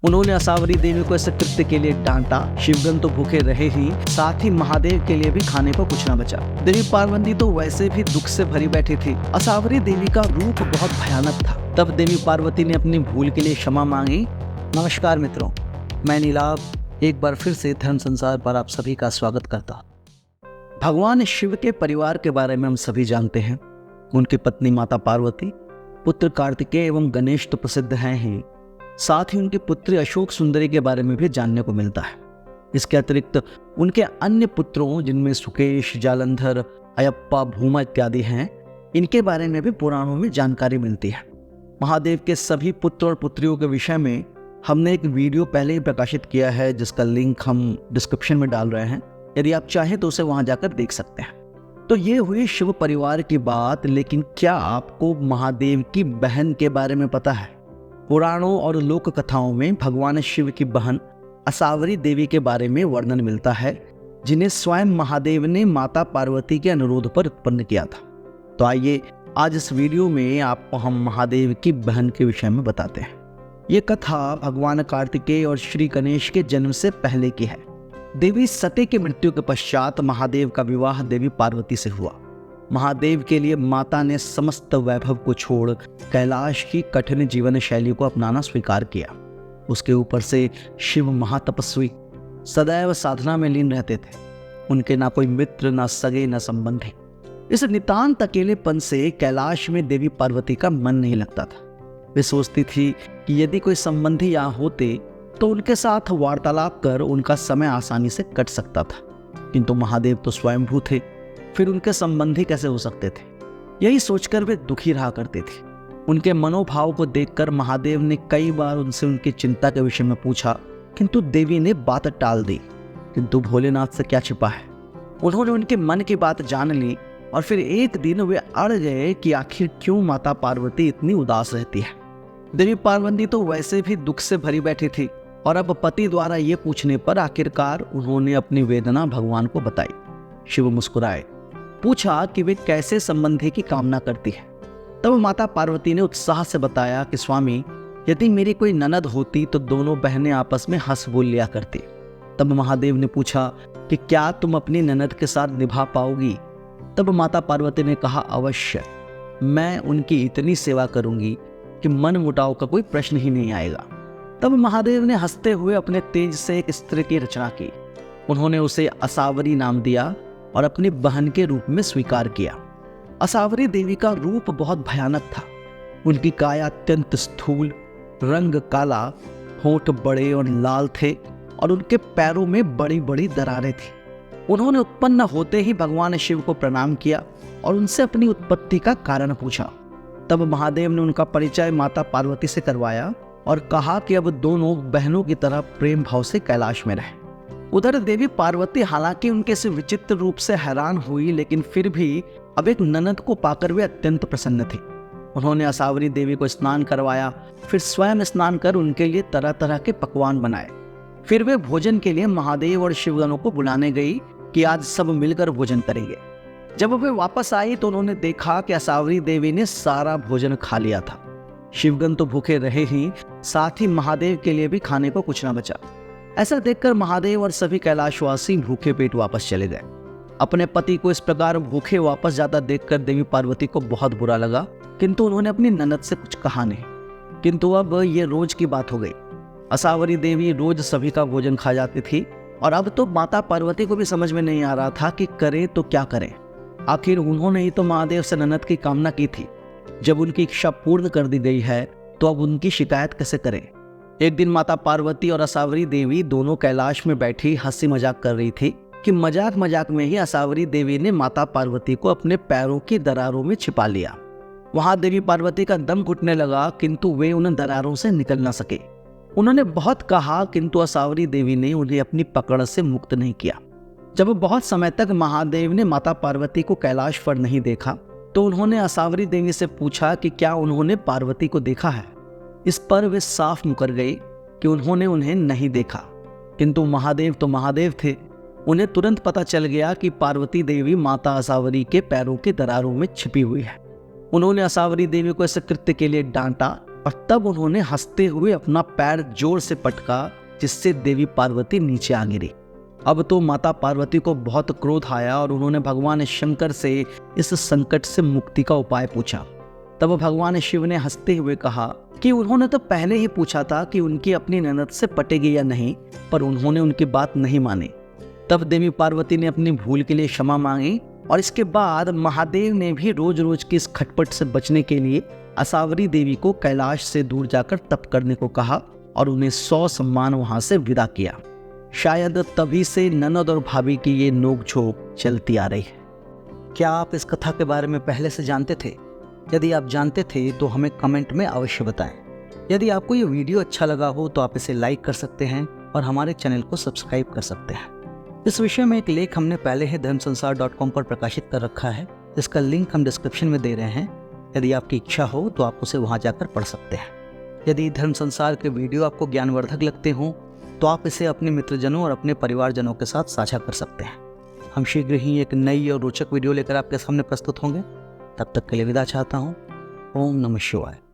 उन्होंने असावरी देवी को इस कृत्य के लिए डांटा। शिवगन तो भूखे रहे ही, साथ ही महादेव के लिए भी खाने को कुछ न बचा। देवी पार्वती तो वैसे भी दुख से भरी बैठी थी। असावरी देवी का रूप बहुत भयानक था। तब देवी पार्वती ने अपनी भूल के लिए क्षमा मांगी। नमस्कार मित्रों, मैं नीलाभ एक बार फिर से धर्म संसार पर आप सभी का स्वागत करता हूँ। भगवान शिव के परिवार के बारे में हम सभी जानते हैं। उनकी पत्नी माता पार्वती, पुत्र कार्तिकेय एवं गणेश तो प्रसिद्ध हैं ही, साथ ही उनके पुत्री अशोक सुंदरी के बारे में भी जानने को मिलता है। इसके अतिरिक्त उनके अन्य पुत्रों जिनमें सुकेश, जालंधर, अयप्पा, भूमा इत्यादि हैं, इनके बारे में भी पुराणों में जानकारी मिलती है। महादेव के सभी पुत्र और पुत्रियों के विषय में हमने एक वीडियो पहले ही प्रकाशित किया है, जिसका लिंक हम डिस्क्रिप्शन में डाल रहे हैं। यदि आप चाहें तो उसे वहां जाकर देख सकते हैं। तो ये हुई शिव परिवार की बात, लेकिन क्या आपको महादेव की बहन के बारे में पता है? पुराणों और लोक कथाओं में भगवान शिव की बहन असावरी देवी के बारे में वर्णन मिलता है, जिन्हें स्वयं महादेव ने माता पार्वती के अनुरोध पर उत्पन्न किया था। तो आइए आज इस वीडियो में आपको हम महादेव की बहन के विषय में बताते हैं। ये कथा भगवान कार्तिकेय और श्री गणेश के जन्म से पहले की है। देवी सती की मृत्यु के पश्चात महादेव का विवाह देवी पार्वती से हुआ। महादेव के लिए माता ने समस्त वैभव को छोड़ कैलाश की कठिन जीवन शैली को अपनाना स्वीकार किया। उसके ऊपर से शिव महातपस्वी, सदैव साधना में लीन रहते थे। उनके ना कोई मित्र, ना सगे, ना संबंधी। इस नितांत अकेलेपन से कैलाश में देवी पार्वती का मन नहीं लगता था। वे सोचती थी कि यदि कोई संबंधी यहाँ होते तो उनके साथ वार्तालाप कर उनका समय आसानी से कट सकता था, किंतु महादेव तो स्वयंभू थे, फिर उनके संबंधी कैसे हो सकते थे? यही सोचकर वे दुखी रहा करते थे। उनके मनोभाव को देखकर महादेव ने कई बार उनसे उनकी चिंता के विषय में पूछा, किंतु देवी ने बात टाल दी। किंतु भोलेनाथ से क्या छिपा है, उन्होंने उनके मन की बात जान ली और फिर एक दिन वे अड़ गए कि आखिर क्यों माता पार्वती इतनी उदास रहती है। देवी पार्वती तो वैसे भी दुख से भरी बैठी थी और अब पति द्वारा ये पूछने पर आखिरकार उन्होंने अपनी वेदना भगवान को बताई। शिव मुस्कुराए, पूछा कि वे कैसे संबंधी की कामना करती है। तब माता पार्वती ने उत्साह से बताया कि स्वामी, यदि मेरी कोई ननद होती तो दोनों बहनें आपस में हंस बोल लिया करती। तब महादेव ने पूछा कि क्या तुम अपनी ननद के साथ निभा पाओगी? तब माता पार्वती ने कहा, अवश्य, मैं उनकी इतनी सेवा करूंगी कि मन मुटाव का कोई प्रश्न ही नहीं आएगा। तब महादेव ने हंसते हुए अपने तेज से एक स्त्री की रचना की। उन्होंने उसे असावरी नाम दिया और अपनी बहन के रूप में स्वीकार किया। असावरी देवी का रूप बहुत भयानक था। उनकी काया अत्यंत स्थूल, रंग काला, होंठ बड़े और लाल थे और उनके पैरों में बड़ी बड़ी दरारें थी। उन्होंने उत्पन्न होते ही भगवान शिव को प्रणाम किया और उनसे अपनी उत्पत्ति का कारण पूछा। तब महादेव ने उनका परिचय माता पार्वती से करवाया और कहा कि अब दोनों बहनों की तरह प्रेम भाव से कैलाश में रहे। उधर देवी पार्वती हालांकि उनके इस विचित्र रूप से हैरान हुई, लेकिन फिर भी अब एक ननद को पाकर वे अत्यंत प्रसन्न थी। उन्होंने असावरी देवी को स्नान करवाया, फिर स्वयं स्नान कर उनके लिए तरह तरह के पकवान बनाए। फिर वे भोजन के लिए महादेव और शिवगणों को बुलाने गई कि आज सब मिलकर भोजन करेंगे। जब वे वापस आई तो उन्होंने देखा कि असावरी देवी ने सारा भोजन खा लिया था। शिवगण तो भूखे रहे ही, साथ ही महादेव के लिए भी खाने को कुछ न बचा। ऐसा देखकर महादेव और सभी कैलाशवासी भूखे पेट वापस चले गए। अपने पति को इस प्रकार भूखे वापस जाता देखकर देवी पार्वती को बहुत बुरा लगा, किंतु उन्होंने अपनी ननद से कुछ कहा नहीं। किंतु अब ये रोज की बात हो गई। असावरी देवी रोज सभी का भोजन खा जाती थी और अब तो माता पार्वती को भी समझ में नहीं आ रहा था कि करें तो क्या करें। आखिर उन्होंने ही तो महादेव से ननद की कामना की थी। जब उनकी इच्छा पूर्ण कर दी गई है तो अब उनकी शिकायत कैसे करें? एक दिन माता पार्वती और असावरी देवी दोनों कैलाश में बैठी हंसी मजाक कर रही थी कि मजाक मजाक में ही असावरी देवी ने माता पार्वती को अपने पैरों की दरारों में छिपा लिया। वहां देवी पार्वती का दम घुटने लगा, किंतु वे उन दरारों से निकल न सके। उन्होंने बहुत कहा, किंतु असावरी देवी ने उन्हें अपनी पकड़ से मुक्त नहीं किया। जब बहुत समय तक महादेव ने माता पार्वती को कैलाश पर नहीं देखा तो उन्होंने असावरी देवी से पूछा कि क्या उन्होंने पार्वती को देखा है। इस पर वे साफ मुकर गए कि उन्होंने उन्हें नहीं देखा, किंतु महादेव तो महादेव थे। उन्हें तुरंत पता चल गया कि पार्वती देवी माता असावरी के पैरों की दरारों में छिपी हुई है। उन्होंने असावरी देवी को इस कृत्य के लिए डांटा और तब उन्होंने हंसते हुए अपना पैर जोर से पटका, जिससे देवी पार्वती नीचे आ गिरी। अब तो माता पार्वती को बहुत क्रोध आया और उन्होंने भगवान शंकर से इस संकट से मुक्ति का उपाय पूछा। तब भगवान शिव ने हंसते हुए कहा कि उन्होंने तो पहले ही पूछा था कि उनकी अपनी ननद से पटेगी या नहीं, पर उन्होंने उनकी बात नहीं मानी। तब देवी पार्वती ने अपनी भूल के लिए क्षमा मांगी और इसके बाद महादेव ने भी रोज रोज की इस खटपट से बचने के लिए असावरी देवी को कैलाश से दूर जाकर तप करने को कहा और उन्हें 100 सम्मान वहां से विदा किया। शायद तभी से ननद और भाभी की ये नोक-झोंक चलती आ रही है। क्या आप इस कथा के बारे में पहले से जानते थे? यदि आप जानते थे तो हमें कमेंट में अवश्य बताएं। यदि आपको ये वीडियो अच्छा लगा हो तो आप इसे लाइक कर सकते हैं और हमारे चैनल को सब्सक्राइब कर सकते हैं। इस विषय में एक लेख हमने पहले ही धर्मसंसार.com पर प्रकाशित कर रखा है, जिसका लिंक हम डिस्क्रिप्शन में दे रहे हैं। यदि आपकी इच्छा हो तो आप उसे वहां जाकर पढ़ सकते हैं। यदि धर्म संसार के वीडियो आपको ज्ञानवर्धक लगते हों तो आप इसे अपने मित्रजनों और अपने परिवारजनों के साथ साझा कर सकते हैं। हम शीघ्र ही एक नई और रोचक वीडियो लेकर आपके सामने प्रस्तुत होंगे। तब तक के लिए विदा चाहता हूँ। ओम नमः शिवाय।